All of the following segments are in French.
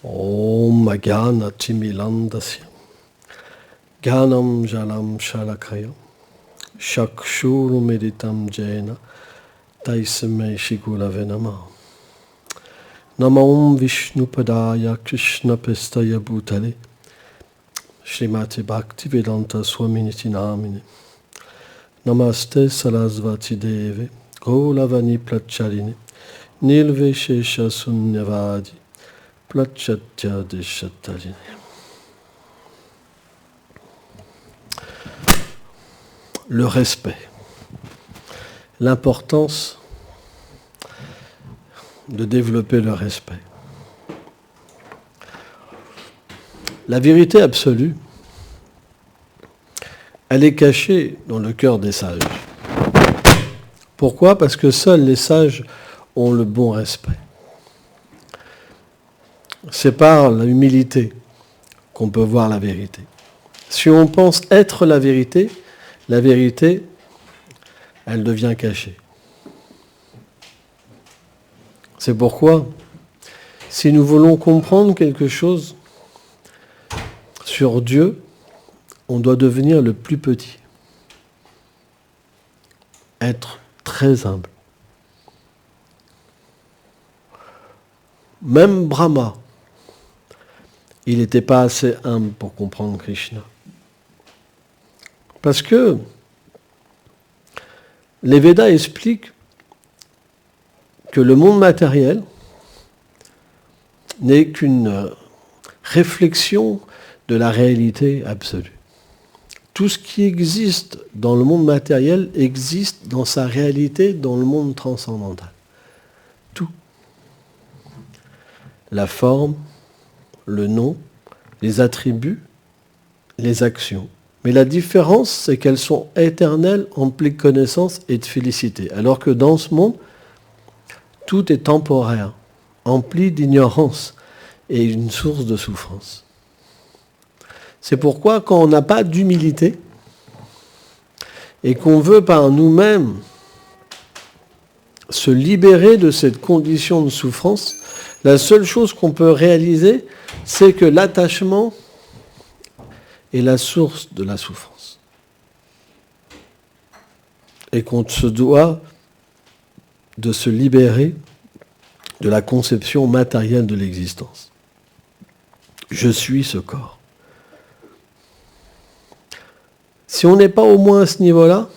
Om Ajnana Timilandasya Gyanam Jalam Shalakaya Chakshurumeditam Jena Taisame Shigurave Namah. Namam Vishnupadaya Krishna Pestaya Bhutale Srimati Bhaktivedanta Swaminiti Namine Namaste Sarasvati Deve Gauravani Prachaline Nilveshesha Sunyavadi Plachatya Deshatarine. Le respect. L'importance de développer le respect. La vérité absolue, elle est cachée dans le cœur des sages. Pourquoi ? Parce que seuls les sages ont le bon respect. C'est par l'humilité qu'on peut voir la vérité. Si on pense être la vérité, elle devient cachée. C'est pourquoi, si nous voulons comprendre quelque chose sur Dieu, on doit devenir le plus petit. Être très humble. Même Brahma, il n'était pas assez humble pour comprendre Krishna. Parce que les Védas expliquent que le monde matériel n'est qu'une réflexion de la réalité absolue. Tout ce qui existe dans le monde matériel existe dans sa réalité dans le monde transcendantal. Tout. La forme, le nom, les attributs, les actions. Mais la différence, c'est qu'elles sont éternelles, emplies de connaissance et de félicité. Alors que dans ce monde, tout est temporaire, empli d'ignorance et une source de souffrance. C'est pourquoi quand on n'a pas d'humilité et qu'on veut par nous-mêmes se libérer de cette condition de souffrance, la seule chose qu'on peut réaliser, c'est que l'attachement est la source de la souffrance. Et qu'on se doit de se libérer de la conception matérielle de l'existence. Je suis ce corps. Si on n'est pas au moins à ce niveau-là,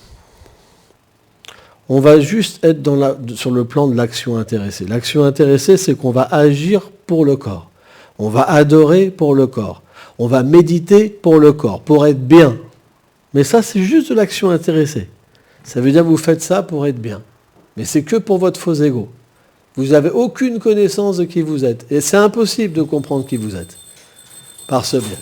on va juste être sur le plan de l'action intéressée. L'action intéressée, c'est qu'on va agir pour le corps. On va adorer pour le corps. On va méditer pour le corps, pour être bien. Mais ça, c'est juste de l'action intéressée. Ça veut dire que vous faites ça pour être bien. Mais c'est que pour votre faux ego. Vous n'avez aucune connaissance de qui vous êtes. Et c'est impossible de comprendre qui vous êtes par ce biais.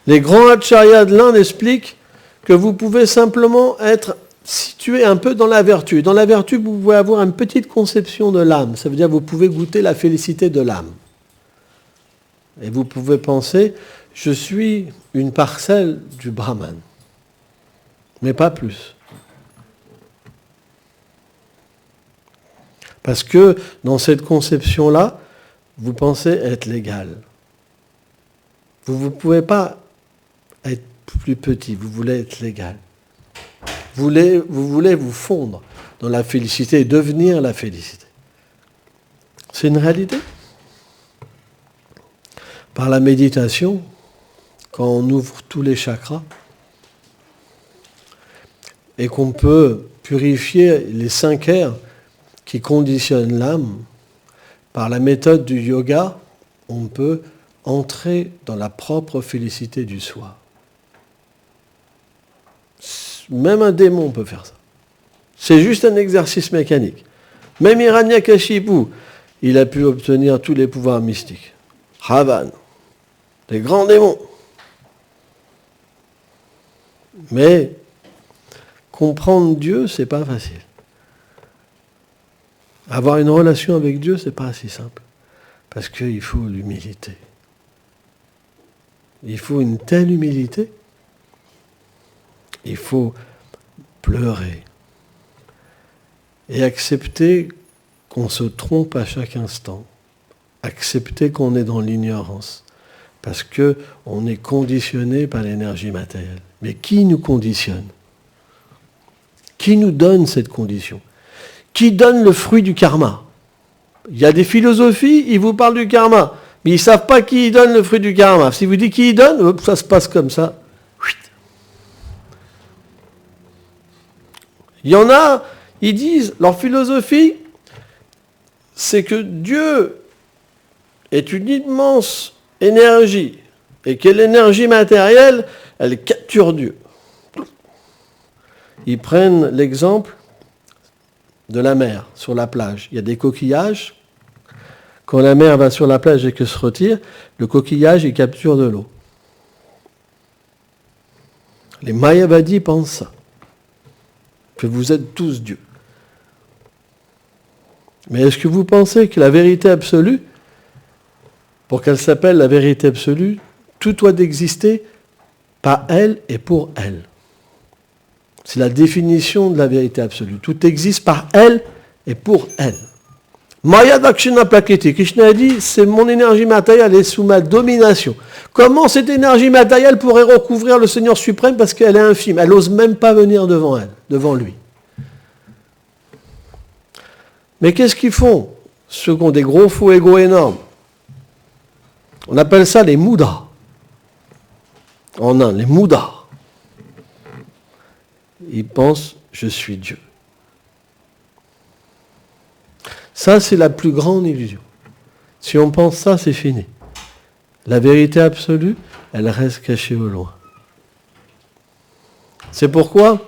Les grands acharyas de l'Inde expliquent que vous pouvez simplement être situé un peu dans la vertu. Dans la vertu, vous pouvez avoir une petite conception de l'âme. Ça veut dire que vous pouvez goûter la félicité de l'âme. Et vous pouvez penser, je suis une parcelle du Brahman. Mais pas plus. Parce que dans cette conception-là, vous pensez être l'égal. Vous ne pouvez pas être plus petit, vous voulez être l'égal. Vous voulez vous fondre dans la félicité et devenir la félicité. C'est une réalité. Par la méditation, quand on ouvre tous les chakras et qu'on peut purifier les 5 aires qui conditionnent l'âme, par la méthode du yoga, on peut entrer dans la propre félicité du soi. Même un démon peut faire ça. C'est juste un exercice mécanique. Même Hiranyakashipu, il a pu obtenir tous les pouvoirs mystiques. Ravan, les grands démons. Mais comprendre Dieu, c'est pas facile. Avoir une relation avec Dieu, c'est pas si simple. Parce qu'il faut l'humilité. Il faut une telle humilité. Il faut pleurer. et accepter qu'on se trompe à chaque instant. Accepter qu'on est dans l'ignorance. Parce qu'on est conditionné par l'énergie matérielle. Mais qui nous conditionne? Qui nous donne cette condition? Qui donne le fruit du karma? Il y a des philosophies, ils vous parlent du karma, mais ils ne savent pas qui donne le fruit du karma. Si vous dites qui donne, ça se passe comme ça. Il y en a, ils disent, leur philosophie, c'est que Dieu est une immense énergie, et que l'énergie matérielle, elle capture Dieu. Ils prennent l'exemple de la mer sur la plage. Il y a des coquillages. Quand la mer va sur la plage et que se retire, le coquillage, il capture de l'eau. Les Mayavadis pensent ça. Que vous êtes tous Dieu. Mais est-ce que vous pensez que la vérité absolue, pour qu'elle s'appelle la vérité absolue, tout doit exister par elle et pour elle? C'est la définition de la vérité absolue. Tout existe par elle et pour elle. Maya Dakshina Prakriti. Krishna a dit, c'est mon énergie matérielle, elle est sous ma domination. Comment cette énergie matérielle pourrait recouvrir le Seigneur suprême parce qu'elle est infime? Elle n'ose même pas venir devant lui. Mais qu'est-ce qu'ils font, ceux qui ont des gros faux égos énormes? On appelle ça les mudras. En Inde, les mudras. Ils pensent, je suis Dieu. Ça, c'est la plus grande illusion. Si on pense ça, c'est fini. La vérité absolue, elle reste cachée au loin. C'est pourquoi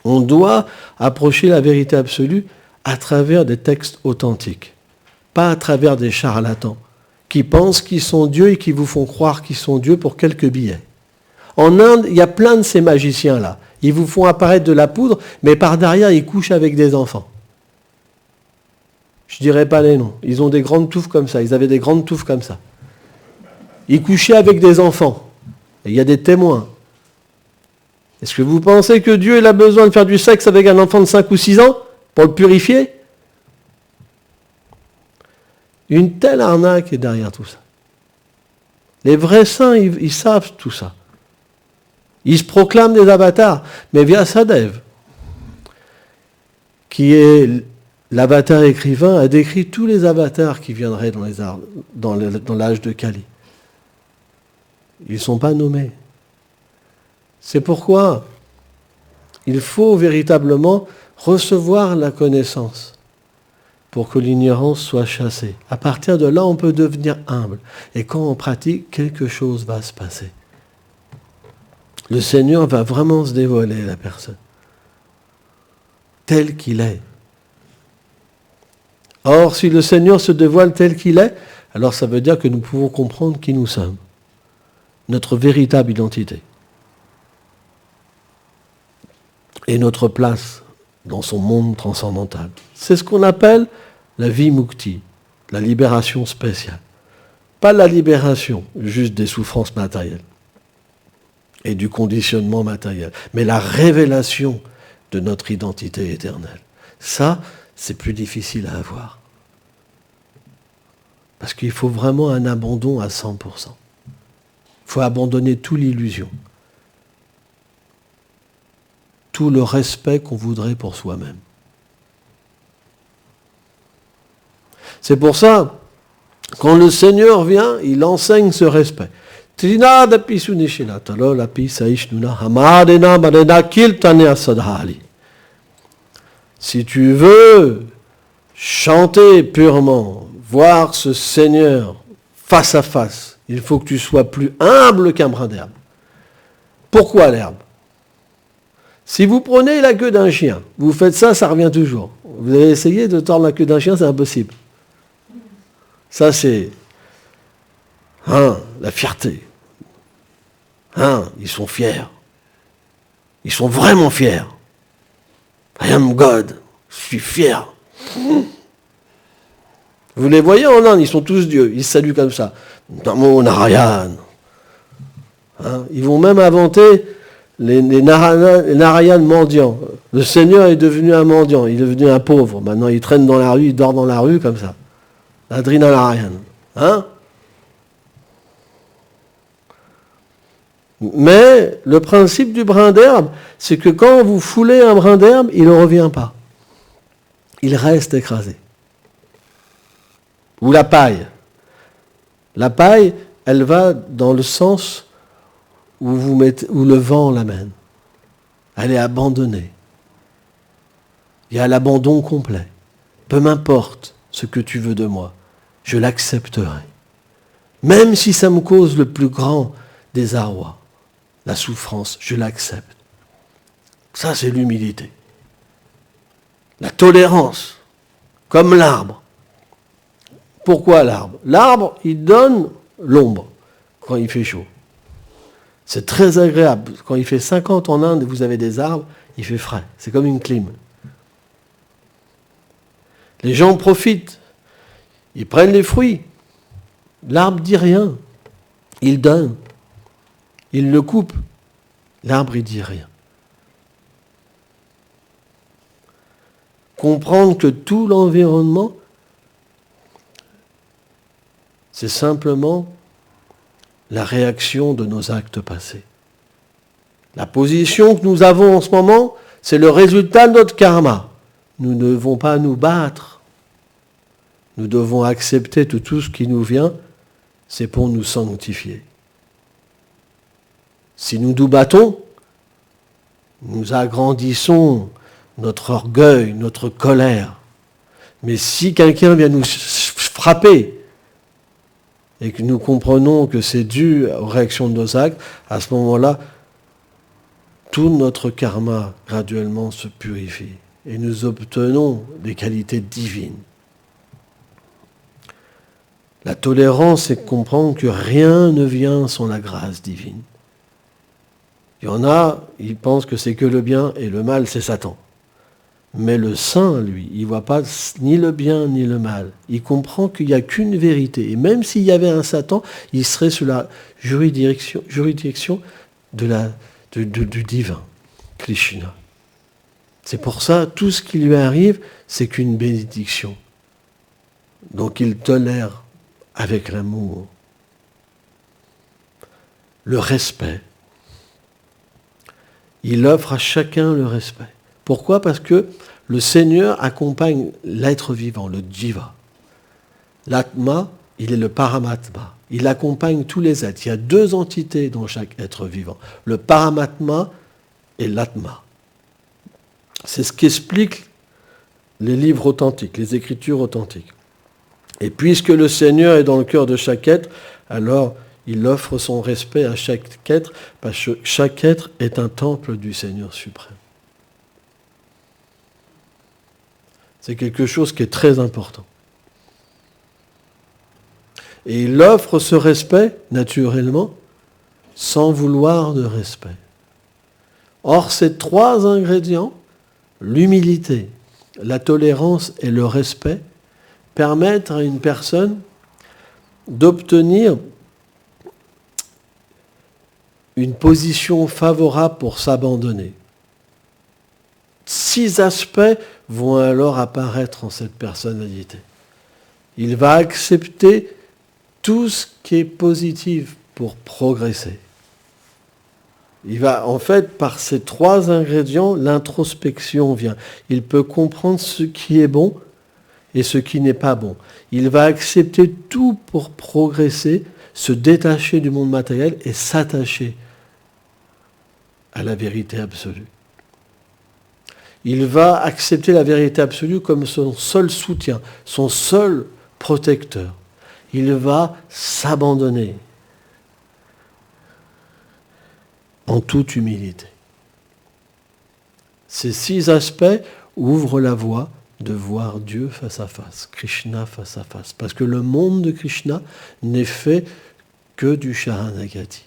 on doit approcher la vérité absolue à travers des textes authentiques, pas à travers des charlatans qui pensent qu'ils sont Dieu et qui vous font croire qu'ils sont Dieu pour quelques billets. En Inde, il y a plein de ces magiciens-là. Ils vous font apparaître de la poudre, mais par derrière, ils couchent avec des enfants. Je ne dirai pas les noms. Ils ont des grandes touffes comme ça. Ils avaient des grandes touffes comme ça. Ils couchaient avec des enfants. Et il y a des témoins. Est-ce que vous pensez que Dieu il a besoin de faire du sexe avec un enfant de 5 ou 6 ans pour le purifier? Une telle arnaque est derrière tout ça. Les vrais saints, ils savent tout ça. Ils se proclament des avatars. Mais Vyasadeva, qui est l'avatar écrivain, a décrit tous les avatars qui viendraient dans l'âge de Kali. Ils ne sont pas nommés. C'est pourquoi il faut véritablement recevoir la connaissance pour que l'ignorance soit chassée. À partir de là, on peut devenir humble. Et quand on pratique, quelque chose va se passer. Le Seigneur va vraiment se dévoiler à la personne, tel qu'il est. Or, si le Seigneur se dévoile tel qu'il est, alors ça veut dire que nous pouvons comprendre qui nous sommes, notre véritable identité, et notre place dans son monde transcendantal. C'est ce qu'on appelle la vie mukti, la libération spéciale. Pas la libération juste des souffrances matérielles et du conditionnement matériel, mais la révélation de notre identité éternelle. Ça, c'est plus difficile à avoir. Parce qu'il faut vraiment un abandon à 100%. Il faut abandonner toute l'illusion, tout le respect qu'on voudrait pour soi-même. C'est pour ça, quand le Seigneur vient, il enseigne ce respect. Si tu veux chanter purement, voir ce Seigneur face à face, il faut que tu sois plus humble qu'un brin d'herbe. Pourquoi l'herbe? Si vous prenez la queue d'un chien, vous faites ça, ça revient toujours. Vous avez essayé de tordre la queue d'un chien, c'est impossible. Ça, c'est la fierté. Ils sont fiers. Ils sont vraiment fiers. I am God. Je suis fier. Vous les voyez en Inde, ils sont tous dieux. Ils se saluent comme ça. Namo Narayan. Ils vont même inventer les Narayan mendiants. Le Seigneur est devenu un mendiant, il est devenu un pauvre. Maintenant, il traîne dans la rue, il dort dans la rue comme ça. Adrina Narayan. Hein? Mais le principe du brin d'herbe, c'est que quand vous foulez un brin d'herbe, il ne revient pas. Il reste écrasé. Ou la paille. La paille, elle va dans le sens où le vent l'amène. Elle est abandonnée. Il y a l'abandon complet. Peu m'importe ce que tu veux de moi, je l'accepterai. Même si ça me cause le plus grand désarroi, la souffrance, je l'accepte. Ça, c'est l'humilité. La tolérance, comme l'arbre. Pourquoi l'arbre? L'arbre, il donne l'ombre quand il fait chaud. C'est très agréable. Quand il fait 50 en Inde et vous avez des arbres, il fait frais. C'est comme une clim. Les gens profitent. Ils prennent les fruits. L'arbre dit rien. Il donne. Il le coupe. L'arbre, il dit rien. Comprendre que tout l'environnement, c'est simplement la réaction de nos actes passés. La position que nous avons en ce moment, c'est le résultat de notre karma. Nous ne devons pas nous battre. Nous devons accepter que tout ce qui nous vient, c'est pour nous sanctifier. Si nous nous battons, nous agrandissons notre orgueil, notre colère. Mais si quelqu'un vient nous frapper et que nous comprenons que c'est dû aux réactions de nos actes, à ce moment-là, tout notre karma graduellement se purifie et nous obtenons des qualités divines. La tolérance, c'est comprendre que rien ne vient sans la grâce divine. Il y en a, ils pensent que c'est que le bien et le mal, c'est Satan. Mais le saint, lui, il ne voit pas ni le bien ni le mal. Il comprend qu'il n'y a qu'une vérité. Et même s'il y avait un Satan, il serait sous la juridiction du divin, Krishna. C'est pour ça, tout ce qui lui arrive, c'est qu'une bénédiction. Donc il tolère avec l'amour, le respect. Il offre à chacun le respect. Pourquoi? Parce que le Seigneur accompagne l'être vivant, le jiva. L'atma, il est le paramatma. Il accompagne tous les êtres. Il y a deux entités dans chaque être vivant. Le paramatma et l'atma. C'est ce qu'expliquent les livres authentiques, les écritures authentiques. Et puisque le Seigneur est dans le cœur de chaque être, alors il offre son respect à chaque être, parce que chaque être est un temple du Seigneur suprême. C'est quelque chose qui est très important. Et il offre ce respect, naturellement, sans vouloir de respect. Or, ces trois ingrédients, l'humilité, la tolérance et le respect, permettent à une personne d'obtenir une position favorable pour s'abandonner. 6 aspects vont alors apparaître en cette personnalité. Il va accepter tout ce qui est positif pour progresser. Il va, en fait, par ces 3 ingrédients, l'introspection vient. Il peut comprendre ce qui est bon et ce qui n'est pas bon. Il va accepter tout pour progresser, se détacher du monde matériel et s'attacher à la vérité absolue. Il va accepter la vérité absolue comme son seul soutien, son seul protecteur. Il va s'abandonner en toute humilité. Ces 6 aspects ouvrent la voie de voir Dieu face à face, Krishna face à face. Parce que le monde de Krishna n'est fait que du Sharanagati.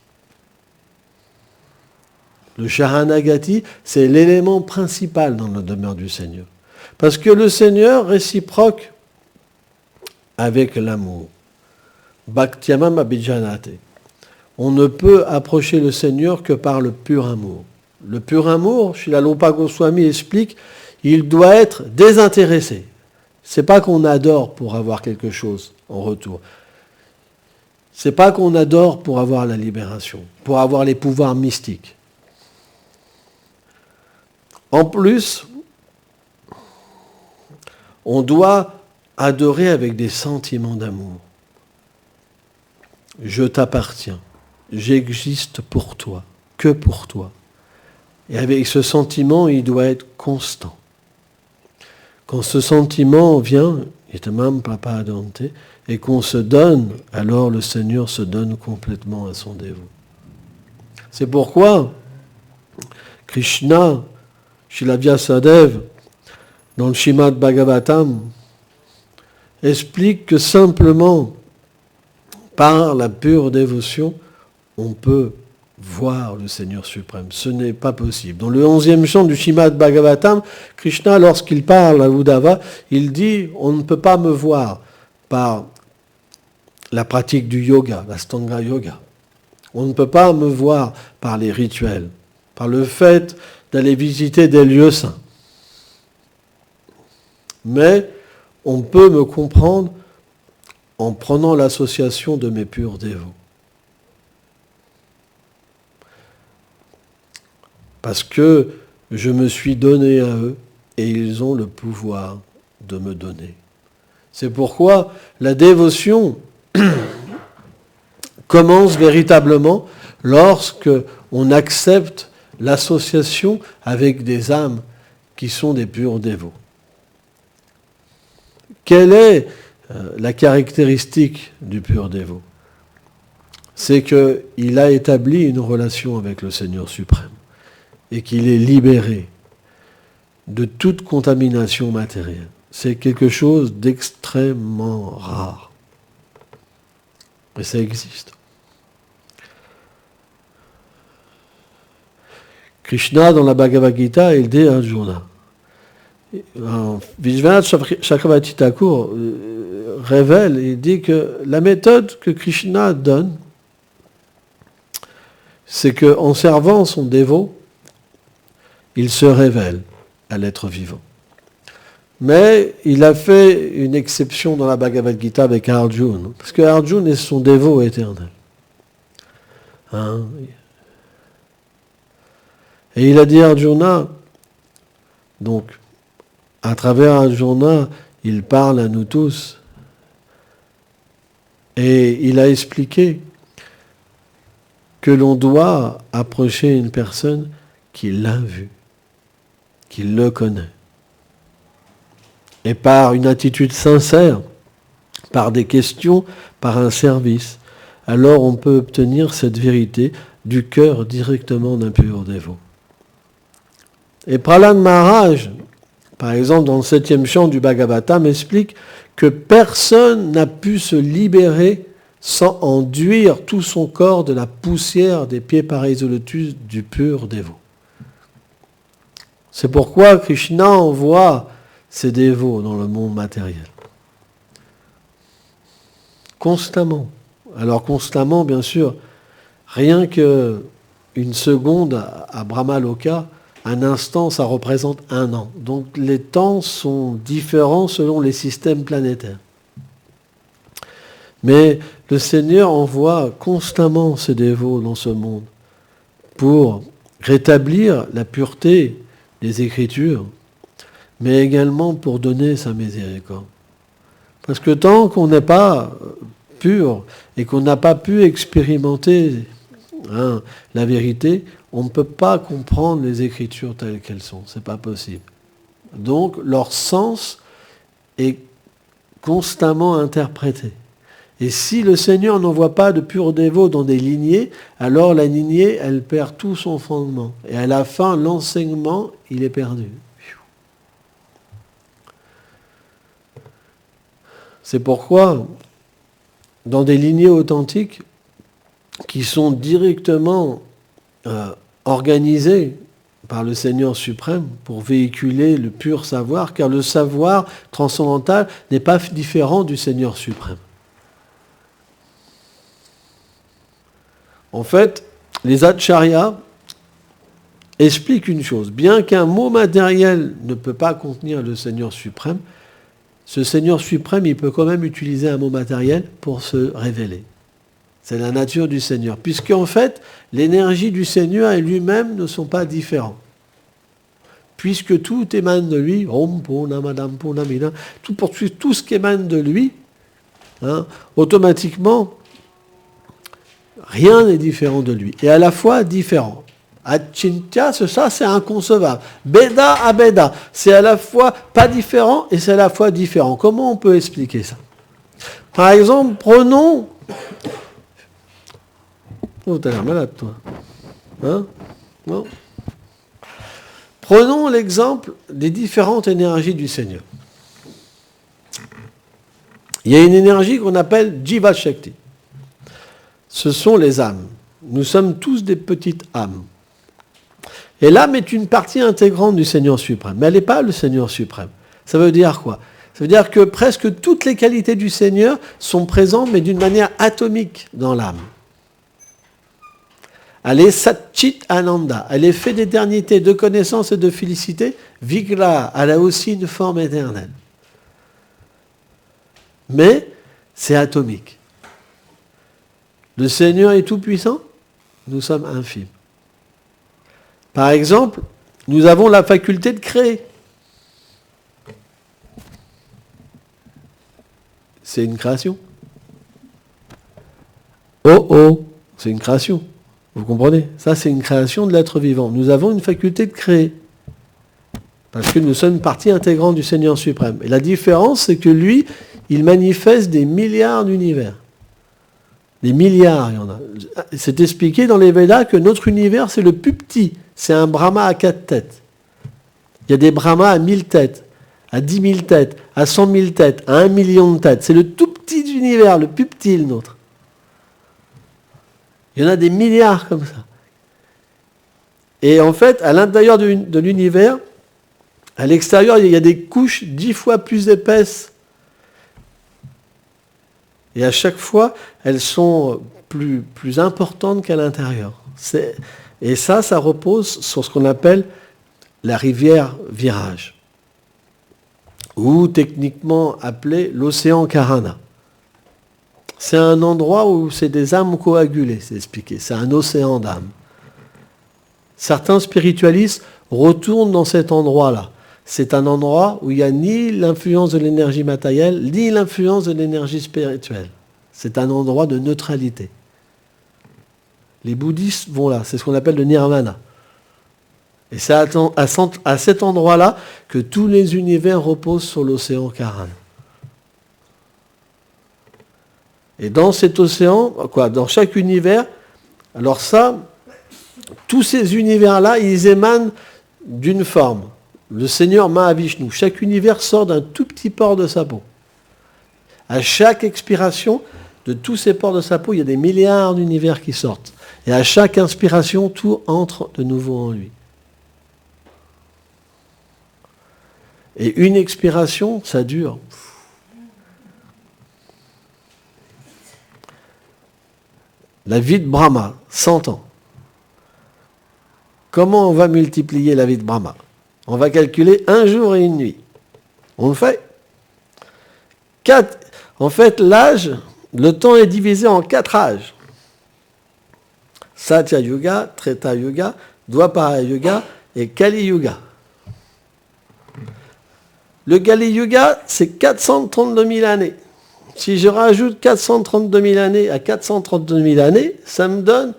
Le Sharanagati, c'est l'élément principal dans la demeure du Seigneur. Parce que le Seigneur réciproque avec l'amour. Bhaktyamam abhijanate. On ne peut approcher le Seigneur que par le pur amour. Le pur amour, Srila Rupa Goswami explique, il doit être désintéressé. C'est pas qu'on adore pour avoir quelque chose en retour. C'est pas qu'on adore pour avoir la libération, pour avoir les pouvoirs mystiques. En plus, on doit adorer avec des sentiments d'amour. Je t'appartiens, j'existe pour toi, que pour toi. Et avec ce sentiment, il doit être constant. Quand ce sentiment vient, itamam prapadante, et qu'on se donne, alors le Seigneur se donne complètement à son dévot. C'est pourquoi Krishna, Srila Vyasadeva, dans le Srimad Bhagavatam, explique que simplement, par la pure dévotion, on peut voir le Seigneur suprême. Ce n'est pas possible. Dans le 11e chant du Srimad Bhagavatam, Krishna, lorsqu'il parle à Uddhava, il dit « On ne peut pas me voir par la pratique du yoga, l'Astanga Yoga. On ne peut pas me voir par les rituels, par le fait d'aller visiter des lieux saints. Mais on peut me comprendre en prenant l'association de mes purs dévots. Parce que je me suis donné à eux et ils ont le pouvoir de me donner. C'est pourquoi la dévotion commence véritablement lorsque on accepte l'association avec des âmes qui sont des purs dévots. Quelle est la caractéristique du pur dévot? C'est qu'il a établi une relation avec le Seigneur suprême et qu'il est libéré de toute contamination matérielle. C'est quelque chose d'extrêmement rare. Et ça existe. Krishna, dans la Bhagavad Gita, il dit à Arjuna. Vishwanath Chakravarti Thakur révèle, il dit que la méthode que Krishna donne, c'est qu'en servant son dévot, il se révèle à l'être vivant. Mais il a fait une exception dans la Bhagavad Gita avec Arjuna, parce que Arjuna est son dévot éternel. Et il a dit à Arjuna, donc, à travers Arjuna, il parle à nous tous. Et il a expliqué que l'on doit approcher une personne qui l'a vu, qui le connaît. Et par une attitude sincère, par des questions, par un service, alors on peut obtenir cette vérité du cœur directement d'un pur dévot. Et Prahlad Maharaj, par exemple, dans le 7e chant du Bhagavatam, explique que personne n'a pu se libérer sans enduire tout son corps de la poussière des pieds pareils au lotus du pur dévot. C'est pourquoi Krishna envoie ses dévots dans le monde matériel. Constamment. Alors constamment, bien sûr, rien qu'une seconde à Brahmaloka, un instant, ça représente un an. Donc les temps sont différents selon les systèmes planétaires. Mais le Seigneur envoie constamment ses dévots dans ce monde pour rétablir la pureté des Écritures, mais également pour donner sa miséricorde. Parce que tant qu'on n'est pas pur et qu'on n'a pas pu expérimenter la vérité, on ne peut pas comprendre les Écritures telles qu'elles sont. Ce n'est pas possible. Donc, leur sens est constamment interprété. Et si le Seigneur n'envoie pas de purs dévots dans des lignées, alors la lignée, elle perd tout son fondement. Et à la fin, l'enseignement, il est perdu. C'est pourquoi, dans des lignées authentiques, qui sont directement organisées par le Seigneur suprême pour véhiculer le pur savoir, car le savoir transcendantal n'est pas différent du Seigneur suprême. En fait, les acharyas, explique une chose. Bien qu'un mot matériel ne peut pas contenir le Seigneur suprême, ce Seigneur suprême, il peut quand même utiliser un mot matériel pour se révéler. C'est la nature du Seigneur. Puisqu'en fait, l'énergie du Seigneur et lui-même ne sont pas différents. Puisque tout émane de lui, tout ce qui émane de lui, automatiquement, rien n'est différent de lui. Et à la fois différent. Achintya, ça c'est inconcevable. Beda à Beda, c'est à la fois pas différent et c'est à la fois différent. Comment on peut expliquer ça? Par exemple, prenons... Oh, t'as l'air malade, toi. Hein? Non? Prenons l'exemple des différentes énergies du Seigneur. Il y a une énergie qu'on appelle Jiva Shakti. Ce sont les âmes. Nous sommes tous des petites âmes. Et l'âme est une partie intégrante du Seigneur suprême. Mais elle n'est pas le Seigneur suprême. Ça veut dire quoi? Ça veut dire que presque toutes les qualités du Seigneur sont présentes, mais d'une manière atomique dans l'âme. Elle est Satchit Ananda. Elle est faite d'éternité, de connaissance et de félicité. Vigra, elle a aussi une forme éternelle. Mais c'est atomique. Le Seigneur est tout-puissant, nous sommes infimes. Par exemple, nous avons la faculté de créer. C'est une création. Oh, c'est une création. Vous comprenez? Ça, c'est une création de l'être vivant. Nous avons une faculté de créer. Parce que nous sommes une partie intégrante du Seigneur suprême. Et la différence, c'est que lui, il manifeste des milliards d'univers. Des milliards, il y en a. C'est expliqué dans les Védas que notre univers, c'est le plus petit. C'est un Brahma à 4 têtes. Il y a des Brahmas à 1000 têtes, à 10 000 têtes, à 100 000 têtes, à 1 million de têtes. C'est le tout petit univers, le plus petit, le nôtre. Il y en a des milliards comme ça. Et en fait, à l'intérieur de l'univers, à l'extérieur, il y a des couches 10 fois plus épaisses. Et à chaque fois, elles sont plus importantes qu'à l'intérieur. Et ça repose sur ce qu'on appelle la rivière Virage, ou techniquement appelé l'océan Karana. C'est un endroit où c'est des âmes coagulées, c'est expliqué. C'est un océan d'âmes. Certains spiritualistes retournent dans cet endroit-là. C'est un endroit où il n'y a ni l'influence de l'énergie matérielle, ni l'influence de l'énergie spirituelle. C'est un endroit de neutralité. Les bouddhistes vont là, c'est ce qu'on appelle le nirvana. Et c'est à cet endroit-là que tous les univers reposent sur l'océan Karana. Et dans cet océan, dans chaque univers, alors ça, tous ces univers-là, ils émanent d'une forme. Le Seigneur Mahavishnu, chaque univers sort d'un tout petit pore de sa peau. À chaque expiration de tous ces pores de sa peau, il y a des milliards d'univers qui sortent. Et à chaque inspiration, tout entre de nouveau en lui. Et une expiration, ça dure. La vie de Brahma, 100 ans. Comment on va multiplier la vie de Brahma? On va calculer 1 jour et 1 nuit. On le fait. En fait, l'âge, le temps est divisé en 4 âges. Satya Yuga, Treta Yuga, Dwapara Yuga et Kali Yuga. Le Kali Yuga, c'est 432 000 années. Si je rajoute 432 000 années à 432 000 années, ça me donne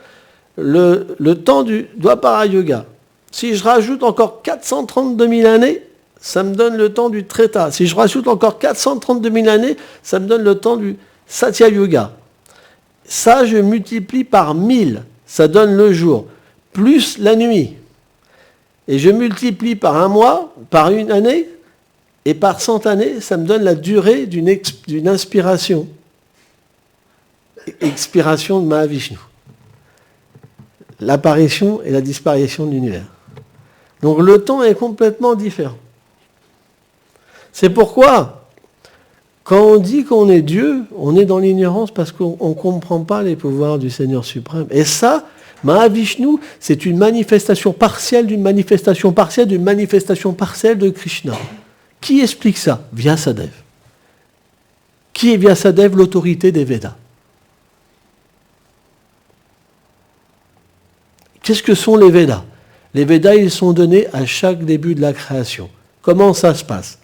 le temps du Dwapara Yuga. Si je rajoute encore 432 000 années, ça me donne le temps du Treta. Si je rajoute encore 432 000 années, ça me donne le temps du Satya Yuga. Ça, je multiplie par 1000. Ça donne le jour, plus la nuit. Et je multiplie par 1 mois, par 1 année, et par 100 années, ça me donne la durée d'une inspiration. Expiration de Mahavishnu. L'apparition et la disparition de l'univers. Donc le temps est complètement différent. C'est pourquoi, quand on dit qu'on est Dieu, on est dans l'ignorance parce qu'on ne comprend pas les pouvoirs du Seigneur suprême. Et ça, Mahavishnu, c'est une manifestation partielle d'une manifestation partielle d'une manifestation partielle de Krishna. Qui explique ça? Vyasadeva. Qui est Vyasadeva? L'autorité des Védas. Qu'est-ce que sont les Védas? Les Védas, ils sont donnés à chaque début de la création. Comment ça se passe?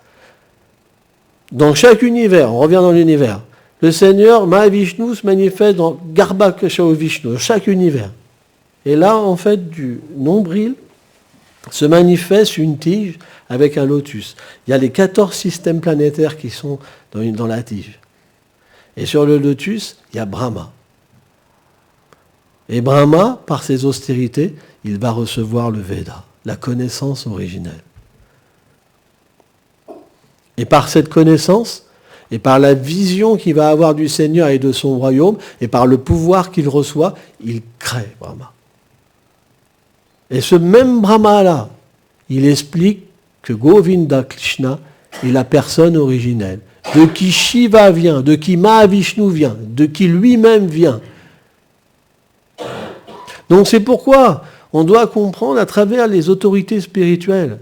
Dans chaque univers, on revient dans l'univers, le Seigneur, Mahavishnu, se manifeste dans Garbhakasha Vishnu, chaque univers. Et là, en fait, du nombril se manifeste une tige avec un lotus. Il y a les 14 systèmes planétaires qui sont dans la tige. Et sur le lotus, il y a Brahma. Et Brahma, par ses austérités, il va recevoir le Veda, la connaissance originelle. Et par cette connaissance, et par la vision qu'il va avoir du Seigneur et de son royaume, et par le pouvoir qu'il reçoit, il crée Brahma. Et ce même Brahma-là, il explique que Govinda Krishna est la personne originelle, de qui Shiva vient, de qui Mahavishnu vient, de qui lui-même vient. Donc c'est pourquoi on doit comprendre à travers les autorités spirituelles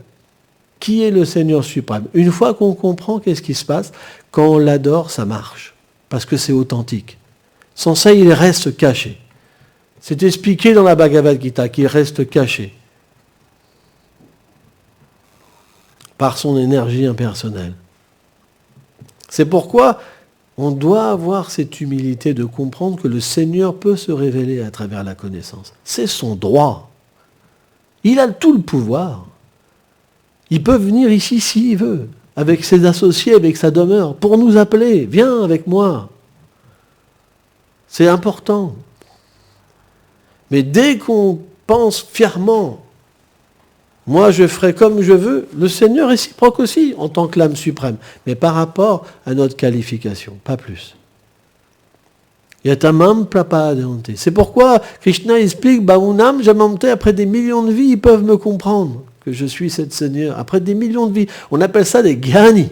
qui est le Seigneur suprême. Une fois qu'on comprend, qu'est-ce qui se passe? Quand on l'adore, ça marche, parce que c'est authentique. Sans ça, il reste caché. C'est expliqué dans la Bhagavad Gita qu'il reste caché par son énergie impersonnelle. C'est pourquoi on doit avoir cette humilité de comprendre que le Seigneur peut se révéler à travers la connaissance. C'est son droit. Il a tout le pouvoir. Il peut venir ici s'il veut, avec ses associés, avec sa demeure, pour nous appeler. Viens avec moi. C'est important. Mais dès qu'on pense fièrement, moi je ferai comme je veux, le Seigneur est réciproque aussi, en tant que l'âme suprême, mais par rapport à notre qualification, pas plus. Yatamam prapadante. C'est pourquoi Krishna explique, Bahunam jamamte, après des millions de vies, ils peuvent me comprendre que je suis cette Seigneur. Après des millions de vies, on appelle ça des Gyani.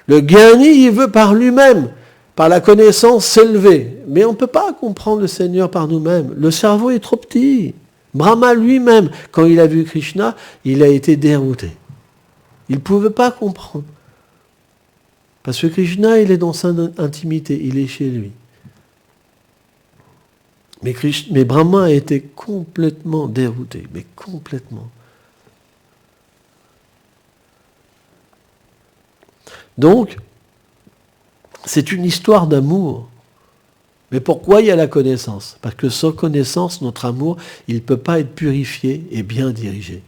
Le Gyani, il veut par lui-même, par la connaissance, s'élever. Mais on ne peut pas comprendre le Seigneur par nous-mêmes. Le cerveau est trop petit. Brahma lui-même, quand il a vu Krishna, il a été dérouté. Il ne pouvait pas comprendre. Parce que Krishna, il est dans son intimité, il est chez lui. Mais Brahma a été complètement dérouté, mais complètement. Donc, c'est une histoire d'amour. Mais pourquoi il y a la connaissance? Parce que sans connaissance, notre amour, il ne peut pas être purifié et bien dirigé.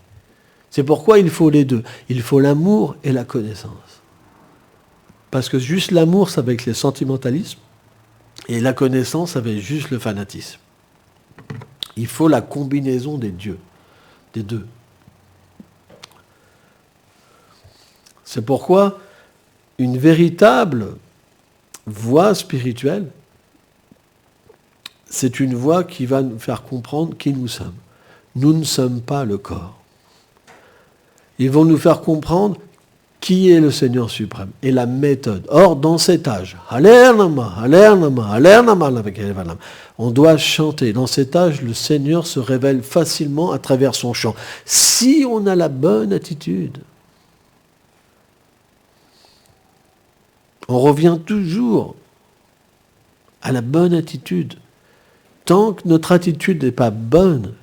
C'est pourquoi il faut les deux. Il faut l'amour et la connaissance. Parce que juste l'amour, ça va avec le sentimentalisme, et la connaissance, ça va être juste le fanatisme. Il faut la combinaison des dieux, des deux. C'est pourquoi une véritable voie spirituelle, c'est une voie qui va nous faire comprendre qui nous sommes. Nous ne sommes pas le corps. Ils vont nous faire comprendre qui est le Seigneur suprême et la méthode. Or, dans cet âge, on doit chanter. Dans cet âge, le Seigneur se révèle facilement à travers son chant. Si on a la bonne attitude, on revient toujours à la bonne attitude. Tant que notre attitude n'est pas bonne,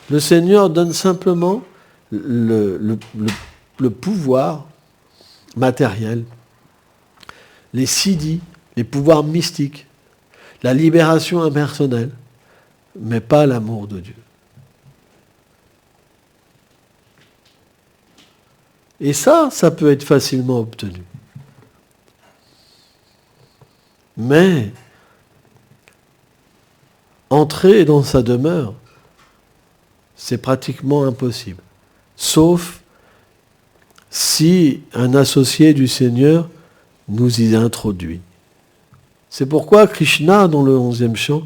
le Seigneur donne simplement le pouvoir matériel, les siddhis, les pouvoirs mystiques, la libération impersonnelle, mais pas l'amour de Dieu. Et ça peut être facilement obtenu. Mais entrer dans sa demeure, c'est pratiquement impossible. Sauf si un associé du Seigneur nous y introduit. C'est pourquoi Krishna, dans le 11e chant,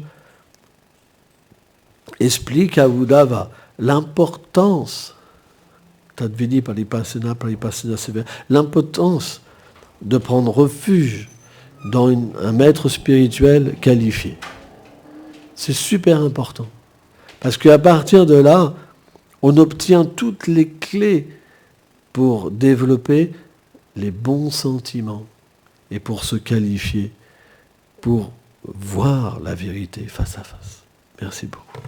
explique à Uddhava l'importance, l'importance de prendre refuge dans un maître spirituel qualifié. C'est super important. Parce qu'à partir de là, on obtient toutes les clés pour développer les bons sentiments et pour se qualifier, pour voir la vérité face à face. Merci beaucoup.